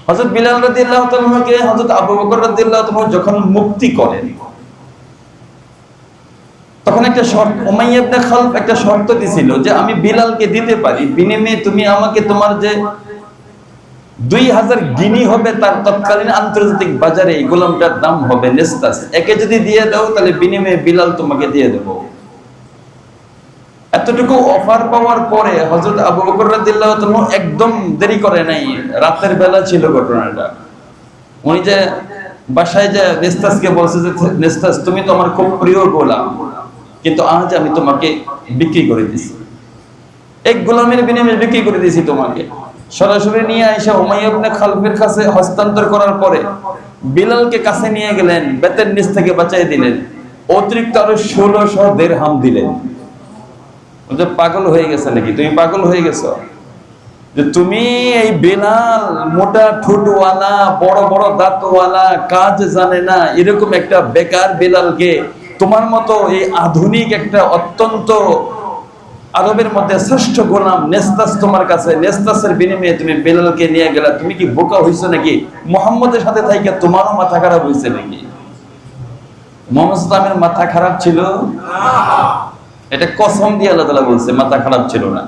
হযরত বিলাল রাদিয়াল্লাহু তাআলাকে হযরত আবু বকর রাদিয়াল্লাহু তাআলা যখন মুক্তি করেন, তখন একটা শর্ত, উমাইয়া ইবনে খালফ একটা শর্ত দিছিল যে আমি বিলালকে দিতে পারি, বিনিময়ে তুমি আমাকে তোমার যে 2000 গিনি হবে তার তৎকালীন আন্তর্জাতিক বাজারে এই গোলামটার দাম হবে নেস্তাস, একে যদি দিয়ে দাও তাহলে বিনিময়ে বিলাল তোমাকে দিয়ে দেব। এতটুকু অফার পাওয়ার পরে হযরত আবু বকর রাদিয়াল্লাহু তাআলা একদম দেরি করে নাই, রাতের বেলা ছিল ঘটনাটা। উনি যে বাসায় যে নেস্তাসকে বলছে যে নেস্তাস তুমি তো আমার খুব প্রিয় গোলাম, কিন্তু আজ আমি তোমাকে বিক্রি করে দিছি, এক গোলামের বিনিময়ে বিক্রি করে দিয়েছি তোমাকে। সরাসরি নিয়ে আয়েশা উমাইয়া ইবনে খালফের কাছে হস্তান্তর করার পরে বিলালকে কাছে নিয়ে গেলেন, বেতের নিচ থেকে বাঁচাই দিলেন, অতিরিক্ত আরো 1600 দিরহাম দিলেন। যে পাগল হয়ে গেছে নাকি, তুমি পাগল হয়ে গেছো যে তুমি এই বিলাল মোটা ঠোঁটওয়ালা বড় বড় দাঁতওয়ালা কাজ জানে না এরকম একটা বেকার বিলালকে তোমার মতো এই আধুনিক একটা অত্যন্ত আরবের মধ্যে শ্রেষ্ঠ গোলাম নেস্তাস তোমার কাছে, নেস্তাসের বিনিময়ে তুমি বিলালকে নিয়ে গেলা, তুমি কি বোকা হইছো নাকি? মুহাম্মদের সাথে থাইকা তোমারও মাথা খারাপ হইছে নাকি? মুহাম্মদ সাল্লাল্লাহু আলাইহি মাথা খারাপ ছিল? এটা কসম দিয়ে আল্লাহ তাআলা বলছে মাথা খারাপ ছিল না।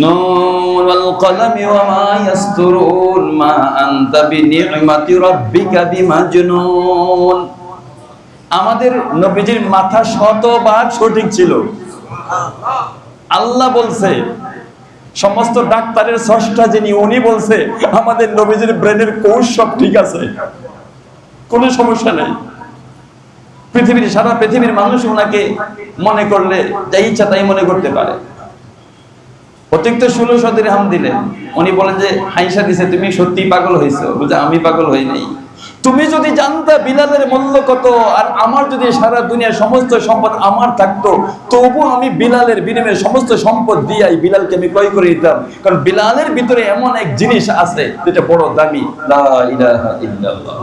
নুন ওয়াল কলামি ওয়া মা ইয়াসতুরুন মা আনতা বিনি'মাতি রাব্বিকা বিমাজনুন। আমাদের নবীজির মাথা শতভাগ সঠিক ছিল। আল্লাহ বলছে, সমস্ত ডাক্তারের স্রষ্টা যিনি উনি বলছে আমাদের নবীজির ব্রেনের কোষ সব ঠিক আছে, কোনো সমস্যা নেই। সারা পৃথিবীর মানুষ ওনাকে মনে করলে যা ইচ্ছা তাই মনে করতে পারে। অতিরিক্ত 1600 দিরহাম দিলেন। উনি বলেন যে হাইসা দিছে তুমি সত্যি পাগল হইছো? বুঝে আমি পাগল হই নাই। তুমি যদি জানতা বিলালের মূল্য কত, আর আমার যদি সারা দুনিয়ার সমস্ত সম্পদ আমার থাকতো, তবু আমি বিলালের বিনিময়ে সমস্ত সম্পদ দিয়ে বিলালকে আমি ক্রয় করে দিতাম। কারণ বিলালের ভিতরে এমন এক জিনিস আছে যেটা বড় দামি, লা ইলাহা ইল্লাল্লাহ।